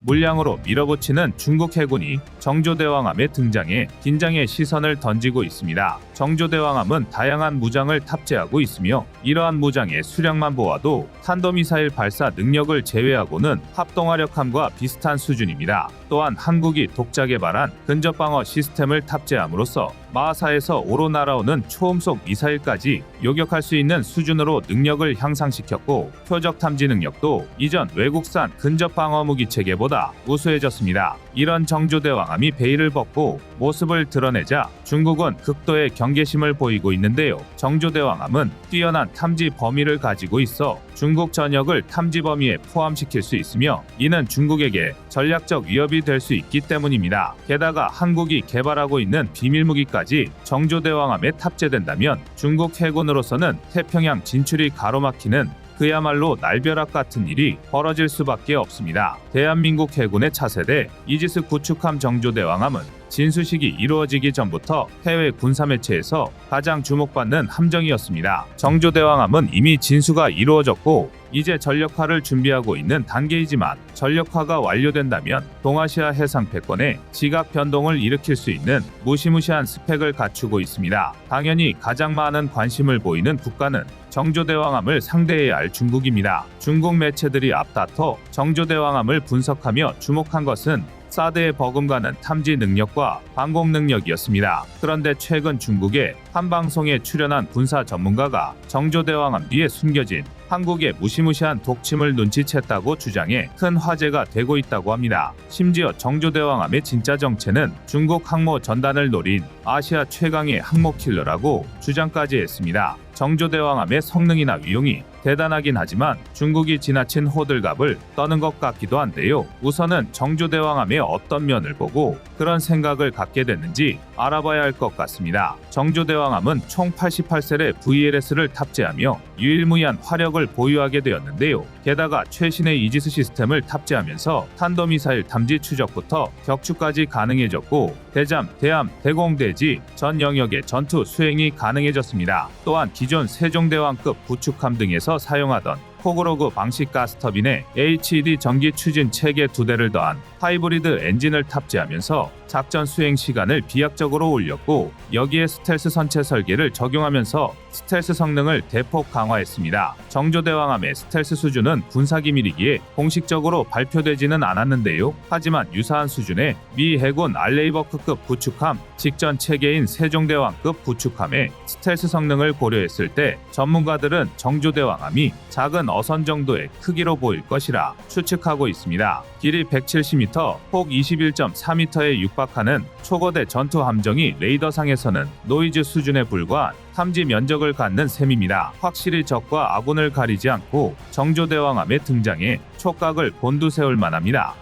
물량으로 밀어붙이는 중국 해군이 정조대왕함에 등장해 긴장의 시선을 던지고 있습니다. 정조대왕함은 다양한 무장을 탑재하고 있으며 이러한 무장의 수량만 보아도 탄도미사일 발사 능력을 제외하고는 합동화력함과 비슷한 수준입니다. 또한 한국이 독자 개발한 근접방어 시스템을 탑재함으로써 마하사에서 오로 날아오는 초음속 미사일까지 요격할 수 있는 수준으로 능력을 향상시켰고, 표적 탐지 능력도 이전 외국산 근접방어 무기 체계보다 우수해졌습니다. 이런 정조대왕함이 베일을 벗고 모습을 드러내자 중국은 극도의 경계심을 보이고 있는데요. 정조대왕함은 뛰어난 탐지 범위를 가지고 있어 중국 전역을 탐지 범위에 포함시킬 수 있으며, 이는 중국에게 전략적 위협이 될 수 있기 때문입니다. 게다가 한국이 개발하고 있는 비밀무기까지 정조대왕함에 탑재된다면 중국 해군으로서는 태평양 진출이 가로막히는 그야말로 날벼락 같은 일이 벌어질 수밖에 없습니다. 대한민국 해군의 차세대 이지스 구축함 정조대왕함은 진수식이 이루어지기 전부터 해외 군사매체에서 가장 주목받는 함정이었습니다. 정조대왕함은 이미 진수가 이루어졌고 이제 전력화를 준비하고 있는 단계이지만, 전력화가 완료된다면 동아시아 해상 패권에 지각 변동을 일으킬 수 있는 무시무시한 스펙을 갖추고 있습니다. 당연히 가장 많은 관심을 보이는 국가는 정조대왕함을 상대해야 할 중국입니다. 중국 매체들이 앞다퉈 정조대왕함을 분석하며 주목한 것은 사드에 버금가는 탐지 능력과 방공 능력이었습니다. 그런데 최근 중국의 한 방송에 출연한 군사 전문가가 정조대왕함 뒤에 숨겨진 한국의 무시무시한 독침을 눈치챘다고 주장해 큰 화제가 되고 있다고 합니다. 심지어 정조대왕함의 진짜 정체는 중국 항모 전단을 노린 아시아 최강의 항모 킬러라고 주장까지 했습니다. 정조대왕함의 성능이나 위용이 대단하긴 하지만 중국이 지나친 호들갑을 떠는 것 같기도 한데요. 우선은 정조대왕함의 어떤 면을 보고 그런 생각을 갖게 됐는지 알아봐야 할 것 같습니다. 정조대왕함은 총 88셀의 VLS를 탑재하며 유일무이한 화력을 보유하게 되었는데요. 게다가 최신의 이지스 시스템을 탑재하면서 탄도미사일 탐지 추적부터 격추까지 가능해졌고, 대잠, 대함, 대공대지 전 영역의 전투 수행이 가능해졌습니다. 또한 기존 세종대왕급 구축함 등에서 사용하던 포그로그 방식 가스터빈에 HED 전기 추진 체계 2대를 더한 하이브리드 엔진을 탑재하면서 작전 수행 시간을 비약적으로 올렸고, 여기에 스텔스 선체 설계를 적용하면서 스텔스 성능을 대폭 강화했습니다. 정조대왕함의 스텔스 수준은 군사기밀이기에 공식적으로 발표되지는 않았는데요. 하지만 유사한 수준의 미 해군 알레이버크급 구축함, 직전 체계인 세종대왕급 구축함의 스텔스 성능을 고려했을 때 전문가들은 정조대왕함이 작은 어선 정도의 크기로 보일 것이라 추측하고 있습니다. 길이 170m, 폭 21.4m에 육박하는 초거대 전투 함정이 레이더상에서는 노이즈 수준에 불과한 탐지 면적을 갖는 셈입니다. 확실히 적과 아군을 가리지 않고 정조대왕함의 등장에 촉각을 곤두세울 만합니다.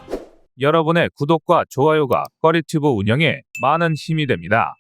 여러분의 구독과 좋아요가 꺼리튜브 운영에 많은 힘이 됩니다.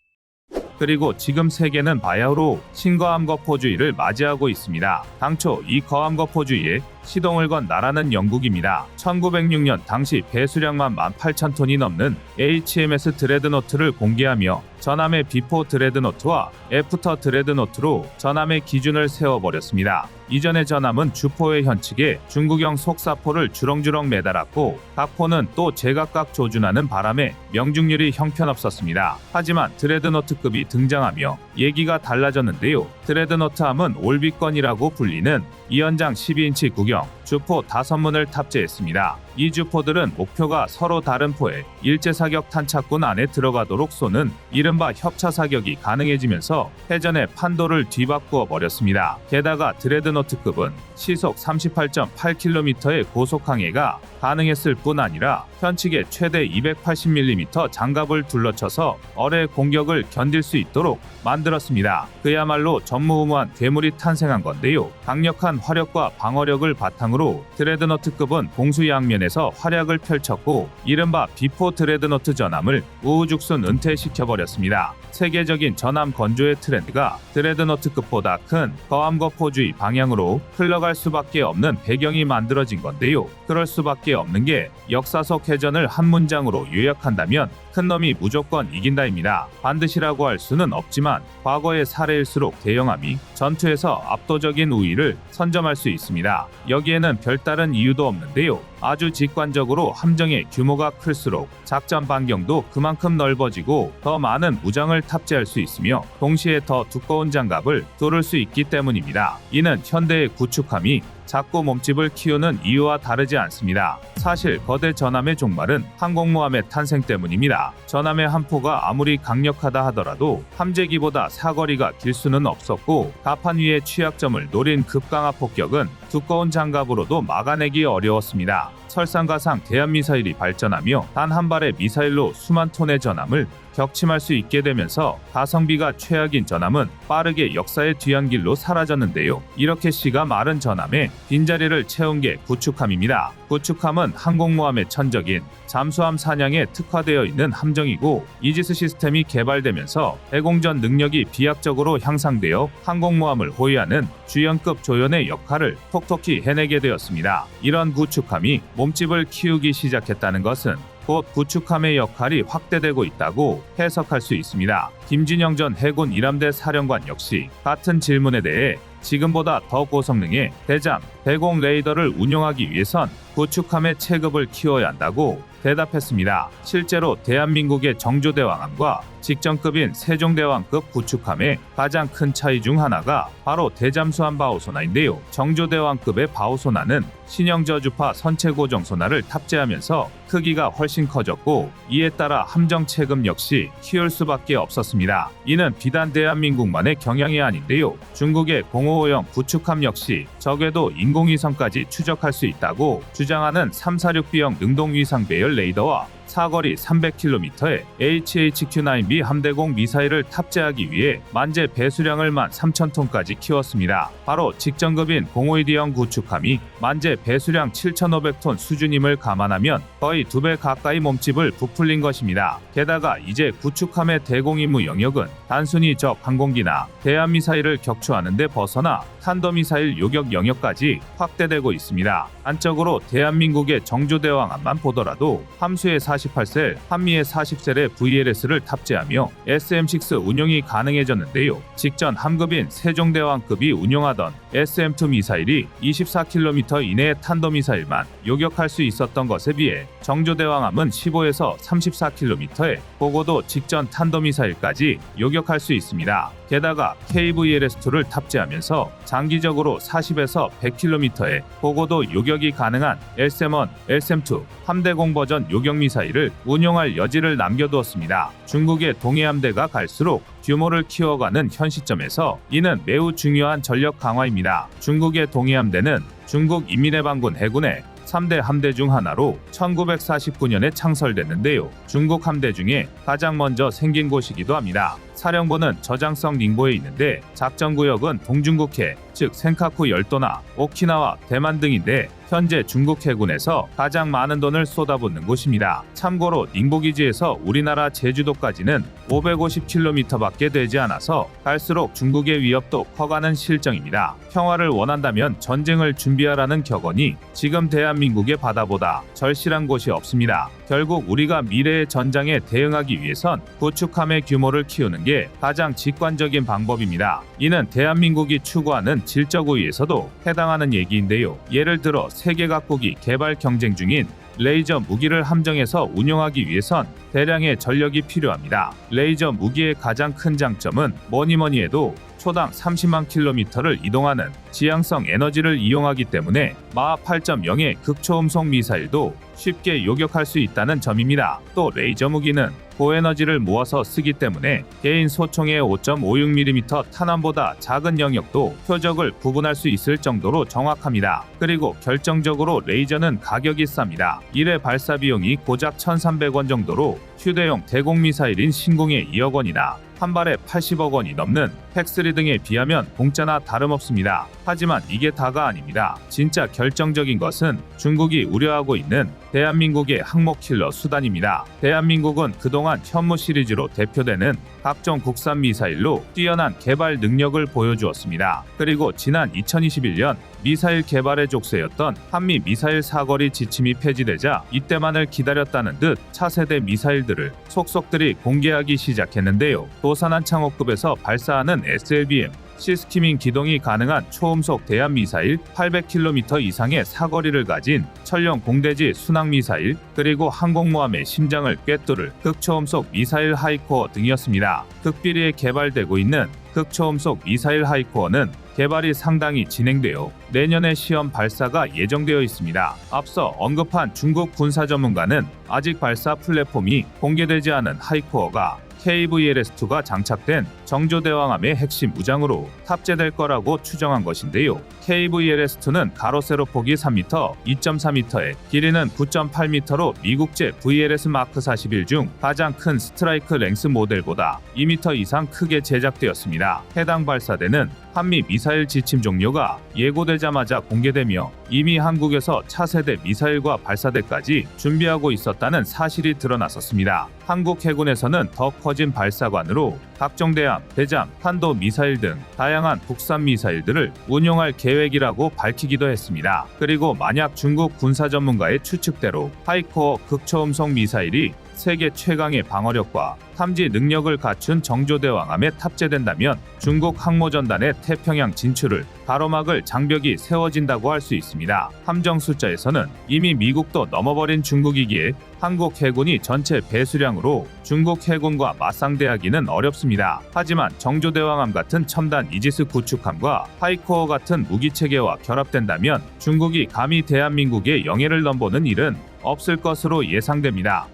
그리고 지금 세계는 바야흐로 신거함거포주의를 맞이하고 있습니다. 당초 이 거함거포주의에 시동을 건 나라는 영국입니다. 1906년 당시 배수량만 18,000톤이 넘는 HMS 드레드노트를 공개하며 전함의 비포 드레드노트와 애프터 드레드노트로 전함의 기준을 세워버렸습니다. 이전의 전함은 주포의 현측에 중국형 속사포를 주렁주렁 매달았고, 각포는 또 제각각 조준하는 바람에 명중률이 형편없었습니다. 하지만 드레드노트급이 등장하며 얘기가 달라졌는데요. 드레드노트함은 올비건이라고 불리는 2연장 12인치 구경 주포 5문을 탑재했습니다. 이 주포들은 목표가 서로 다른 포에 일제사격 탄착군 안에 들어가도록 쏘는 이른바 협차사격이 가능해지면서 해전의 판도를 뒤바꾸어 버렸습니다. 게다가 드레드노트급은 시속 38.8km의 고속항해가 가능했을 뿐 아니라 현측에 최대 280mm 장갑을 둘러쳐서 어뢰 공격을 견딜 수 있도록 만들었습니다. 그야말로 전무후무한 괴물이 탄생한 건데요. 강력한 화력과 방어력을 바탕으로 드레드노트급은 공수 양면에서 활약을 펼쳤고, 이른바 비포 드레드노트 전함을 우후죽순 은퇴시켜버렸습니다. 세계적인 전함 건조의 트렌드가 드레드노트급보다 큰 거함거포주의 방향으로 흘러갈 수밖에 없는 배경이 만들어진 건데요. 그럴 수밖에 없는 게 역사 속 해전을 한 문장으로 요약한다면 큰 놈이 무조건 이긴다입니다. 반드시라고 할 수는 없지만 과거의 사례일수록 대영함이 전투에서 압도적인 우위를 선점할 수 있습니다. 여기에는 별다른 이유도 없는데요. 아주 직관적으로 함정의 규모가 클수록 작전 반경도 그만큼 넓어지고 더 많은 무장을 탑재할 수 있으며 동시에 더 두꺼운 장갑을 두를 수 있기 때문입니다. 이는 현대의 구축함이 작고 몸집을 키우는 이유와 다르지 않습니다. 사실 거대 전함의 종말은 항공모함의 탄생 때문입니다. 전함의 함포가 아무리 강력하다 하더라도 함재기보다 사거리가 길 수는 없었고 갑판 위의 취약점을 노린 급강하 폭격은 두꺼운 장갑으로도 막아내기 어려웠습니다. 설상가상 대한미사일이 발전하며 단 한 발의 미사일로 수만 톤의 전함을 격침할 수 있게 되면서 가성비가 최악인 전함은 빠르게 역사의 뒤안길로 사라졌는데요. 이렇게 씨가 마른 전함에 빈자리를 채운 게 구축함입니다. 구축함은 항공모함의 천적인 잠수함 사냥에 특화되어 있는 함정이고 이지스 시스템이 개발되면서 대공전 능력이 비약적으로 향상되어 항공모함을 호위하는 주연급 조연의 역할을 톡톡히 해내게 되었습니다. 이런 구축함이 몸집을 키우기 시작했다는 것은 곧 구축함의 역할이 확대되고 있다고 해석할 수 있습니다. 김진영 전 해군 일함대 사령관 역시 같은 질문에 대해 지금보다 더 고성능의 대잠, 대공 레이더를 운용하기 위해선 구축함의 체급을 키워야 한다고 대답했습니다. 실제로 대한민국의 정조대왕함과 직전급인 세종대왕급 구축함의 가장 큰 차이 중 하나가 바로 대잠수함 바오소나인데요. 정조대왕급의 바오소나는 신형 저주파 선체 고정 소나를 탑재하면서 크기가 훨씬 커졌고 이에 따라 함정 체급 역시 키울 수밖에 없었습니다. 이는 비단 대한민국만의 경향이 아닌데요. 중국의 055형 구축함 역시 적에도 인공위성까지 추적할 수 있다고 주장하는 346B형 능동위상 배열 레이더와 사거리 300km의 HHQ-9B 함대공 미사일을 탑재하기 위해 만재 배수량을 13,000톤까지 키웠습니다. 바로 직전급인 052D형 구축함이 만재 배수량 7,500톤 수준임을 감안하면 거의 2배 가까이 몸집을 부풀린 것입니다. 게다가 이제 구축함의 대공 임무 영역은 단순히 적 항공기나 대한미사일을 격추하는 데 벗어나 탄도미사일 요격 영역까지 확대되고 있습니다. 안적으로 대한민국의 정조대왕함만 보더라도 함수의 48셀, 한미의 40셀의 VLS를 탑재하며 SM-6 운용이 가능해졌는데요. 직전 함급인 세종대왕급이 운용하던 SM-2 미사일이 24km 이내의 탄도미사일만 요격할 수 있었던 것에 비해 정조대왕함은 15에서 34km의 고고도 직전 탄도미사일까지 요격할 수 있습니다. 게다가 KVLS-2를 탑재하면서 장기적으로 40에서 100km의 고고도 요격이 가능한 LSAM-1, LSAM-2 함대공 버전 요격 미사일을 운용할 여지를 남겨두었습니다. 중국의 동해함대가 갈수록 규모를 키워가는 현 시점에서 이는 매우 중요한 전력 강화입니다. 중국의 동해함대는 중국 인민해방군 해군의 3대 함대 중 하나로 1949년에 창설됐는데요. 중국 함대 중에 가장 먼저 생긴 곳이기도 합니다. 사령부는 저장성 닝보에 있는데 작전구역은 동중국해, 즉 센카쿠 열도나 오키나와 대만 등인데 현재 중국 해군에서 가장 많은 돈을 쏟아붓는 곳입니다. 참고로 닝보기지에서 우리나라 제주도까지는 550km밖에 되지 않아서 갈수록 중국의 위협도 커가는 실정입니다. 평화를 원한다면 전쟁을 준비하라는 격언이 지금 대한민국의 바다보다 절실한 곳이 없습니다. 결국 우리가 미래의 전장에 대응하기 위해선 구축함의 규모를 키우는 게 가장 직관적인 방법입니다. 이는 대한민국이 추구하는 질적 우위에서도 해당하는 얘기인데요. 예를 들어 세계 각국이 개발 경쟁 중인 레이저 무기를 함정에서 운용하기 위해선 대량의 전력이 필요합니다. 레이저 무기의 가장 큰 장점은 뭐니뭐니 해도 초당 30만 킬로미터를 이동하는 지향성 에너지를 이용하기 때문에 마하 8.0의 극초음속 미사일도 쉽게 요격할 수 있다는 점입니다. 또 레이저 무기는 고에너지를 모아서 쓰기 때문에 개인 소총의 5.56mm 탄환보다 작은 영역도 표적을 구분할 수 있을 정도로 정확합니다. 그리고 결정적으로 레이저는 가격이 쌉니다. 1회 발사 비용이 고작 1,300원 정도로 휴대용 대공 미사일인 신궁의 2억 원이나 한 발에 80억 원이 넘는 팩3 등에 비하면 공짜나 다름없습니다. 하지만 이게 다가 아닙니다. 진짜 결정적인 것은 중국이 우려하고 있는 대한민국의 항목 킬러 수단입니다. 대한민국은 그동안 현무 시리즈로 대표되는 각종 국산 미사일로 뛰어난 개발 능력을 보여주었습니다. 그리고 지난 2021년 미사일 개발의 족쇄였던 한미 미사일 사거리 지침이 폐지되자 이때만을 기다렸다는 듯 차세대 미사일들을 속속들이 공개하기 시작했는데요. 도산한 창호급에서 발사하는 SLBM, 시스키밍 기동이 가능한 초음속 대함 미사일 800km 이상의 사거리를 가진 천령 공대지 순항 미사일, 그리고 항공모함의 심장을 꿰뚫을 극초음속 미사일 하이코어 등이었습니다. 극비리에 개발되고 있는 극초음속 미사일 하이코어는 개발이 상당히 진행되어 내년에 시험 발사가 예정되어 있습니다. 앞서 언급한 중국 군사 전문가는 아직 발사 플랫폼이 공개되지 않은 하이코어가 KVLS-2가 장착된 정조대왕함의 핵심 무장으로 탑재될 거라고 추정한 것인데요. KVLS-2는 가로 세로 폭이 3m, 2.4m에 길이는 9.8m로 미국제 VLS 마크 41 중 가장 큰 스트라이크 랭스 모델보다 2m 이상 크게 제작되었습니다. 해당 발사대는 한미 미사일 지침 종료가 예고되자마자 공개되며 이미 한국에서 차세대 미사일과 발사대까지 준비하고 있었다는 사실이 드러났었습니다. 한국 해군에서는 더 커진 발사관으로 각종 대함, 대잠, 탄도 미사일 등 다양한 국산 미사일들을 운용할 계획이라고 밝히기도 했습니다. 그리고 만약 중국 군사 전문가의 추측대로 하이코어 극초음속 미사일이 세계 최강의 방어력과 탐지 능력을 갖춘 정조대왕함에 탑재된다면 중국 항모전단의 태평양 진출을 가로막을 장벽이 세워진다고 할 수 있습니다. 함정 숫자에서는 이미 미국도 넘어버린 중국이기에 한국 해군이 전체 배수량으로 중국 해군과 맞상대하기는 어렵습니다. 하지만 정조대왕함 같은 첨단 이지스 구축함과 하이코어 같은 무기체계와 결합된다면 중국이 감히 대한민국의 영예를 넘보는 일은 없을 것으로 예상됩니다.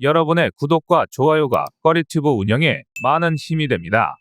여러분의 구독과 좋아요가 꺼리튜브 운영에 많은 힘이 됩니다.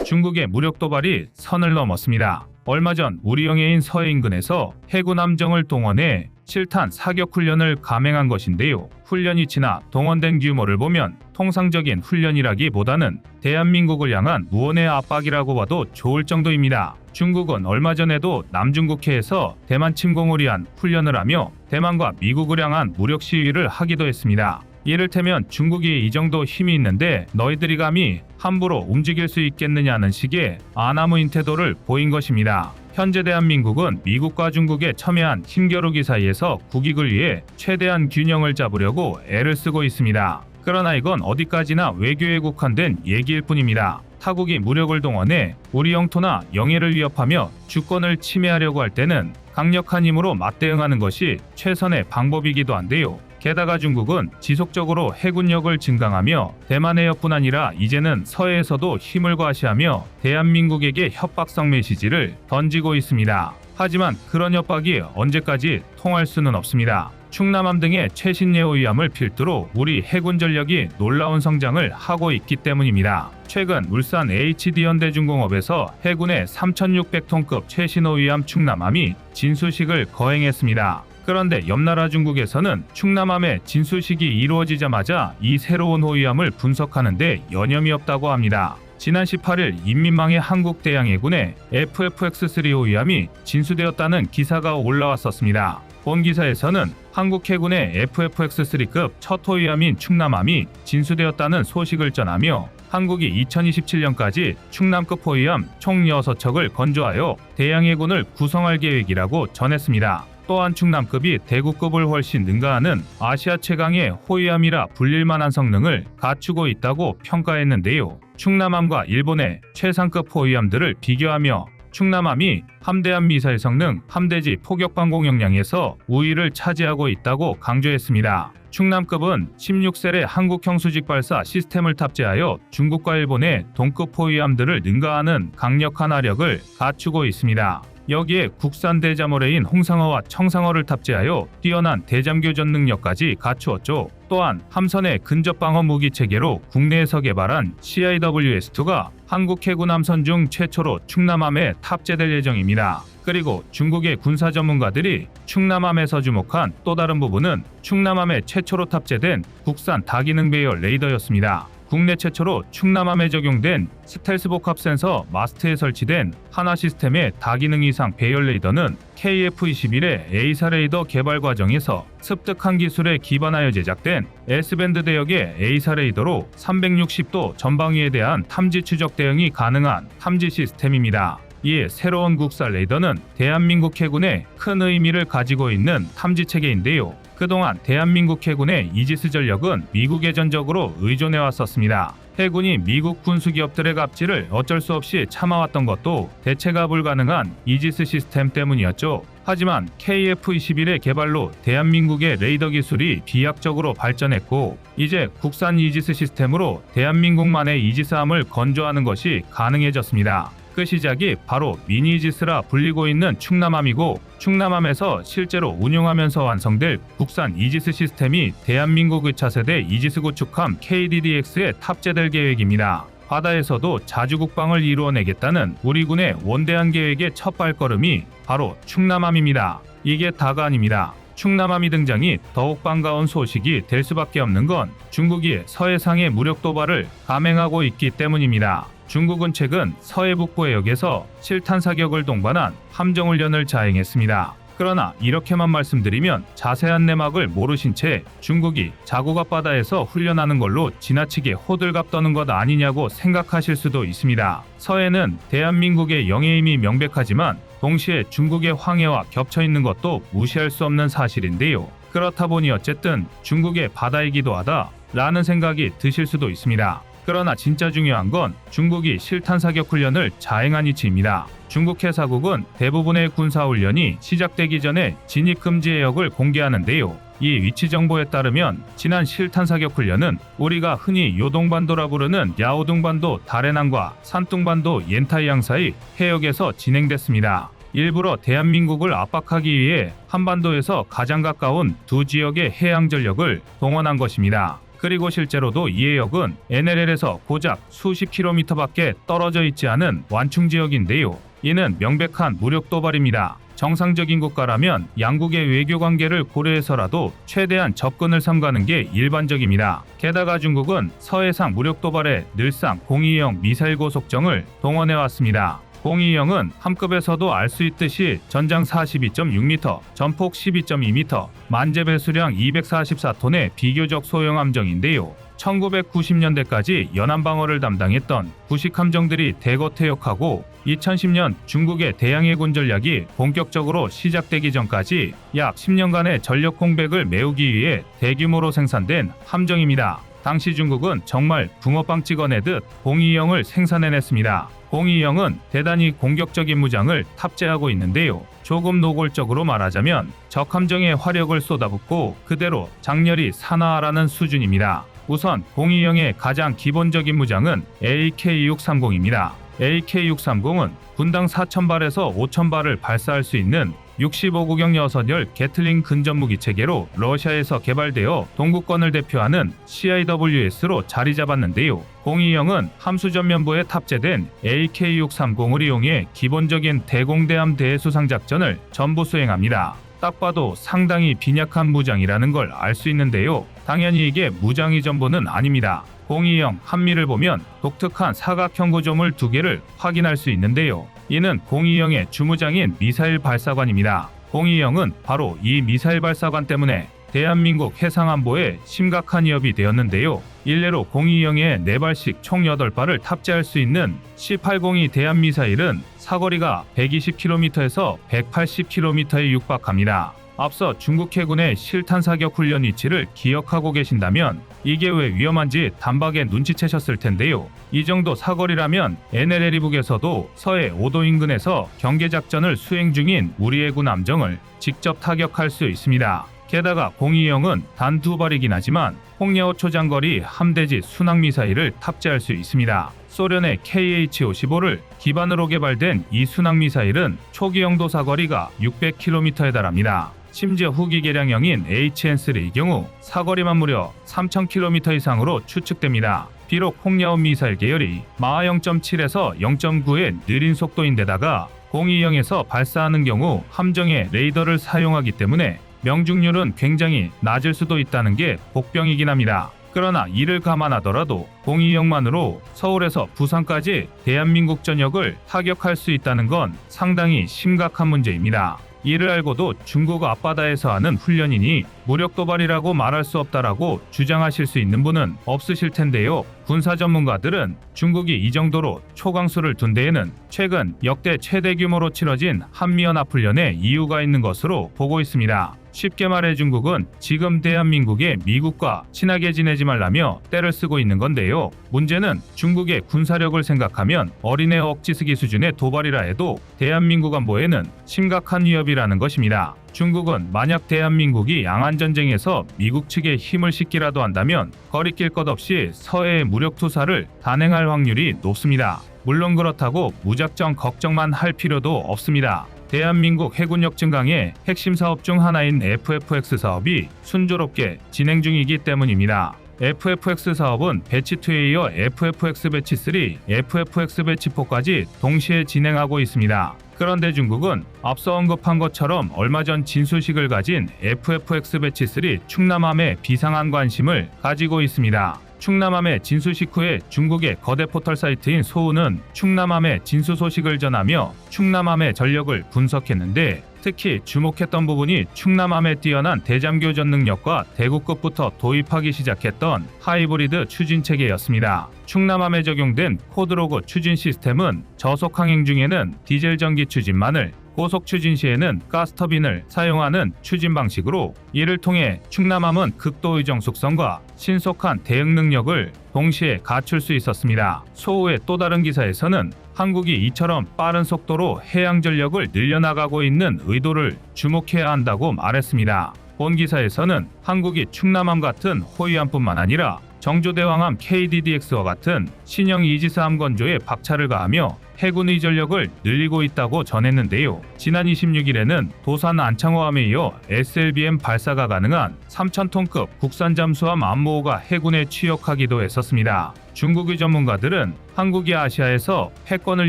중국의 무력 도발이 선을 넘었습니다. 얼마 전 우리 영해인 서해 인근에서 해군 함정을 동원해 7탄 사격 훈련을 감행한 것인데요. 훈련이 지나 동원된 규모를 보면 통상적인 훈련이라기보다는 대한민국을 향한 무언의 압박이라고 봐도 좋을 정도입니다. 중국은 얼마 전에도 남중국해에서 대만 침공을 위한 훈련을 하며 대만과 미국을 향한 무력 시위를 하기도 했습니다. 이를테면 중국이 이 정도 힘이 있는데 너희들이 감히 함부로 움직일 수 있겠느냐는 식의 아나무인 태도를 보인 것입니다. 현재 대한민국은 미국과 중국의 첨예한 힘겨루기 사이에서 국익을 위해 최대한 균형을 잡으려고 애를 쓰고 있습니다. 그러나 이건 어디까지나 외교에 국한된 얘기일 뿐입니다. 타국이 무력을 동원해 우리 영토나 영해를 위협하며 주권을 침해하려고 할 때는 강력한 힘으로 맞대응하는 것이 최선의 방법이기도 한데요. 게다가 중국은 지속적으로 해군력을 증강하며 대만 해협뿐 아니라 이제는 서해에서도 힘을 과시하며 대한민국에게 협박성 메시지를 던지고 있습니다. 하지만 그런 협박이 언제까지 통할 수는 없습니다. 충남함 등의 최신 예호위함을 필두로 우리 해군 전력이 놀라운 성장을 하고 있기 때문입니다. 최근 울산 HD현대중공업에서 해군의 3,600톤급 최신 호위함 충남함이 진수식을 거행했습니다. 그런데 옆나라 중국에서는 충남함의 진수식이 이루어지자마자 이 새로운 호위함을 분석하는데 여념이 없다고 합니다. 지난 18일 인민망해 한국대양해군의 FFX-3 호위함이 진수되었다는 기사가 올라왔었습니다. 본 기사에서는 한국 해군의 FFX-3급 첫 호위함인 충남함이 진수되었다는 소식을 전하며 한국이 2027년까지 충남급 호위함 총 6척을 건조하여 대양해군을 구성할 계획이라고 전했습니다. 또한 충남급이 대구급을 훨씬 능가하는 아시아 최강의 호위함이라 불릴만한 성능을 갖추고 있다고 평가했는데요. 충남함과 일본의 최상급 호위함들을 비교하며 충남함이 함대함 미사일 성능, 함대지 포격 방공 역량에서 우위를 차지하고 있다고 강조했습니다. 충남급은 16셀의 한국형 수직 발사 시스템을 탑재하여 중국과 일본의 동급 호위함들을 능가하는 강력한 화력을 갖추고 있습니다. 여기에 국산 대잠호레인 홍상어와 청상어를 탑재하여 뛰어난 대잠 교전 능력까지 갖추었죠. 또한 함선의 근접 방어 무기 체계로 국내에서 개발한 CIWS-2가 한국 해군 함선 중 최초로 충남함에 탑재될 예정입니다. 그리고 중국의 군사 전문가들이 충남함에서 주목한 또 다른 부분은 충남함에 최초로 탑재된 국산 다기능 배열 레이더였습니다. 국내 최초로 충남함에 적용된 스텔스 복합 센서 마스트에 설치된 하나 시스템의 다기능 이상 배열 레이더는 KF-21의 A사 레이더 개발 과정에서 습득한 기술에 기반하여 제작된 S밴드 대역의 A사 레이더로 360도 전방위에 대한 탐지 추적 대응이 가능한 탐지 시스템입니다. 이에 새로운 국산 레이더는 대한민국 해군에 큰 의미를 가지고 있는 탐지 체계인데요. 그동안 대한민국 해군의 이지스 전력은 미국에 전적으로 의존해 왔었습니다. 해군이 미국 군수기업들의 갑질을 어쩔 수 없이 참아왔던 것도 대체가 불가능한 이지스 시스템 때문이었죠. 하지만 KF-21의 개발로 대한민국의 레이더 기술이 비약적으로 발전했고 이제 국산 이지스 시스템으로 대한민국만의 이지스함을 건조하는 것이 가능해졌습니다. 그 시작이 바로 미니 이지스라 불리고 있는 충남함이고 충남함에서 실제로 운용하면서 완성될 국산 이지스 시스템이 대한민국의 차세대 이지스 구축함 KDDX에 탑재될 계획입니다. 바다에서도 자주 국방을 이루어내겠다는 우리 군의 원대한 계획의 첫 발걸음이 바로 충남함입니다. 이게 다가 아닙니다. 충남함이 등장이 더욱 반가운 소식이 될 수밖에 없는 건 중국이 서해상의 무력 도발을 감행하고 있기 때문입니다. 중국은 최근 서해 북부 해역에서 실탄 사격을 동반한 함정훈련을 자행했습니다. 그러나 이렇게만 말씀드리면 자세한 내막을 모르신 채 중국이 자국 앞바다에서 훈련하는 걸로 지나치게 호들갑 떠는 것 아니냐고 생각하실 수도 있습니다. 서해는 대한민국의 영해임이 명백하지만 동시에 중국의 황해와 겹쳐 있는 것도 무시할 수 없는 사실인데요. 그렇다 보니 어쨌든 중국의 바다이기도 하다 라는 생각이 드실 수도 있습니다. 그러나 진짜 중요한 건 중국이 실탄 사격 훈련을 자행한 위치입니다. 중국 해사국은 대부분의 군사훈련이 시작되기 전에 진입금지 해역을 공개하는데요. 이 위치 정보에 따르면 지난 실탄 사격 훈련은 우리가 흔히 요동반도라 부르는 야오둥반도 다레난과 산둥반도 옌타이양 사이 해역에서 진행됐습니다. 일부러 대한민국을 압박하기 위해 한반도에서 가장 가까운 두 지역의 해양 전력을 동원한 것입니다. 그리고 실제로도 이 해역은 NLL에서 고작 수십 킬로미터밖에 떨어져 있지 않은 완충 지역인데요. 이는 명백한 무력 도발입니다. 정상적인 국가라면 양국의 외교 관계를 고려해서라도 최대한 접근을 삼가는 게 일반적입니다. 게다가 중국은 서해상 무력 도발에 늘상 022형 미사일 고속정을 동원해 왔습니다. 022형은 함급에서도 알 수 있듯이 전장 42.6m, 전폭 12.2m, 만재 배수량 244톤의 비교적 소형 함정인데요. 1990년대까지 연안방어를 담당했던 구식 함정들이 대거 퇴역하고 2010년 중국의 대양해군 전략이 본격적으로 시작되기 전까지 약 10년간의 전력 공백을 메우기 위해 대규모로 생산된 함정입니다. 당시 중국은 정말 붕어빵 찍어내듯 022형을 생산해냈습니다. 022형은 대단히 공격적인 무장을 탑재하고 있는데요. 조금 노골적으로 말하자면 적 함정에 화력을 쏟아붓고 그대로 장렬히 산화하라는 수준입니다. 우선 022형의 가장 기본적인 무장은 AK-630입니다. AK-630은 분당 4,000발에서 5,000발을 발사할 수 있는 65구경 6열 게틀링 근접무기 체계로 러시아에서 개발되어 동구권을 대표하는 CIWS로 자리 잡았는데요. 022형은 함수 전면부에 탑재된 AK-630을 이용해 기본적인 대공대함 대수상 작전을 전부 수행합니다. 딱 봐도 상당히 빈약한 무장이라는 걸 알 수 있는데요. 당연히 이게 무장이 전부는 아닙니다. 022형 한미를 보면 독특한 사각형 구조물 두 개를 확인할 수 있는데요. 이는 022형의 주무장인 미사일 발사관입니다. 022형은 바로 이 미사일 발사관 때문에 대한민국 해상안보에 심각한 위협이 되었는데요. 일례로 022형에 4발씩 총 8발을 탑재할 수 있는 C-802 대한미사일은 사거리가 120km에서 180km에 육박합니다. 앞서 중국 해군의 실탄 사격 훈련 위치를 기억하고 계신다면 이게 왜 위험한지 단박에 눈치채셨을 텐데요. 이 정도 사거리라면 NLL 북에서도 서해 5도 인근에서 경계작전을 수행 중인 우리 해군 함정을 직접 타격할 수 있습니다. 게다가 022형은 단 2발이긴 하지만 홍야호 초장거리 함대지 순항미사일을 탑재할 수 있습니다. 소련의 KH-55를 기반으로 개발된 이 순항미사일은 초기 영도 사거리가 600km에 달합니다. 심지어 후기 개량형인 HN3의 경우 사거리만 무려 3000km 이상으로 추측됩니다. 비록 홍야호 미사일 계열이 마하 0.7에서 0.9의 느린 속도인데다가 022형에서 발사하는 경우 함정의 레이더를 사용하기 때문에 명중률은 굉장히 낮을 수도 있다는 게 복병이긴 합니다. 그러나 이를 감안하더라도 022형만으로 서울에서 부산까지 대한민국 전역을 타격할 수 있다는 건 상당히 심각한 문제입니다. 이를 알고도 중국 앞바다에서 하는 훈련이니 무력 도발이라고 말할 수 없다라고 주장하실 수 있는 분은 없으실 텐데요. 군사 전문가들은 중국이 이 정도로 초강수를 둔 데에는 최근 역대 최대 규모로 치러진 한미연합훈련에 이유가 있는 것으로 보고 있습니다. 쉽게 말해 중국은 지금 대한민국의 미국과 친하게 지내지 말라며 떼를 쓰고 있는 건데요. 문제는 중국의 군사력을 생각하면 어린애 억지쓰기 수준의 도발이라 해도 대한민국 안보에는 심각한 위협이라는 것입니다. 중국은 만약 대한민국이 양안전쟁에서 미국 측에 힘을 싣기라도 한다면 거리낄 것 없이 서해의 무력 투사를 단행할 확률이 높습니다. 물론 그렇다고 무작정 걱정만 할 필요도 없습니다. 대한민국 해군력 증강의 핵심 사업 중 하나인 FFX 사업이 순조롭게 진행 중이기 때문입니다. FFX 사업은 배치2에 이어 FFX 배치3, FFX 배치4까지 동시에 진행하고 있습니다. 그런데 중국은 앞서 언급한 것처럼 얼마 전 진수식을 가진 FFX 배치3 충남함에 비상한 관심을 가지고 있습니다. 충남함의 진수식 후에 중국의 거대 포털 사이트인 소우는 충남함의 진수 소식을 전하며 충남함의 전력을 분석했는데 특히 주목했던 부분이 충남함의 뛰어난 대잠교전 능력과 대구급부터 도입하기 시작했던 하이브리드 추진 체계였습니다. 충남함에 적용된 코드로그 추진 시스템은 저속 항행 중에는 디젤 전기 추진만을, 고속 추진 시에는 가스터빈을 사용하는 추진 방식으로 이를 통해 충남함은 극도 의정 속성과 신속한 대응 능력을 동시에 갖출 수 있었습니다. 소우의 또 다른 기사에서는 한국이 이처럼 빠른 속도로 해양 전력을 늘려나가고 있는 의도를 주목해야 한다고 말했습니다. 본 기사에서는 한국이 충남함 같은 호위함뿐만 아니라 정조대왕함 KDDX와 같은 신형 이지스함 건조에 박차를 가하며 해군의 전력을 늘리고 있다고 전했는데요. 지난 26일에는 도산 안창호함에 이어 SLBM 발사가 가능한 3,000톤급 국산 잠수함 안모호가 해군에 취역하기도 했었습니다. 중국의 전문가들은 한국이 아시아에서 패권을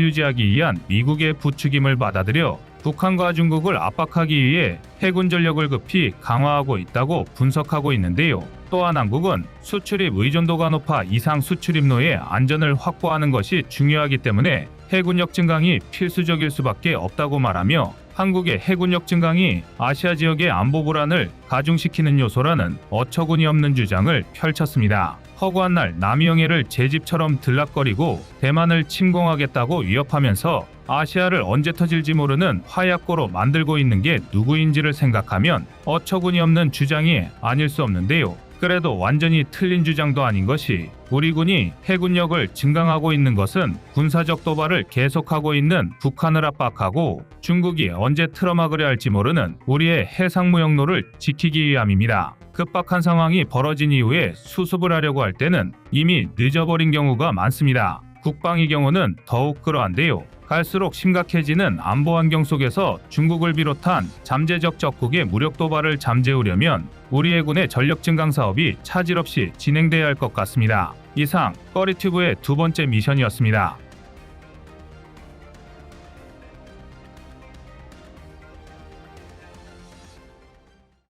유지하기 위한 미국의 부추김을 받아들여 북한과 중국을 압박하기 위해 해군 전력을 급히 강화하고 있다고 분석하고 있는데요. 또한 한국은 수출입 의존도가 높아 이상 수출입로의 안전을 확보하는 것이 중요하기 때문에 해군력 증강이 필수적일 수밖에 없다고 말하며 한국의 해군력 증강이 아시아 지역의 안보 불안을 가중시키는 요소라는 어처구니 없는 주장을 펼쳤습니다. 허구한 날 남이영해를 제 집처럼 들락거리고 대만을 침공하겠다고 위협하면서 아시아를 언제 터질지 모르는 화약고로 만들고 있는 게 누구인지를 생각하면 어처구니 없는 주장이 아닐 수 없는데요. 그래도 완전히 틀린 주장도 아닌 것이 우리 군이 해군력을 증강하고 있는 것은 군사적 도발을 계속하고 있는 북한을 압박하고 중국이 언제 틀어막으려 할지 모르는 우리의 해상 무역로를 지키기 위함입니다. 급박한 상황이 벌어진 이후에 수습을 하려고 할 때는 이미 늦어버린 경우가 많습니다. 국방의 경우는 더욱 그러한데요. 갈수록 심각해지는 안보 환경 속에서 중국을 비롯한 잠재적 적국의 무력 도발을 잠재우려면 우리 해군의 전력 증강 사업이 차질 없이 진행돼야 할 것 같습니다. 이상 꺼리튜브의 두 번째 미션이었습니다.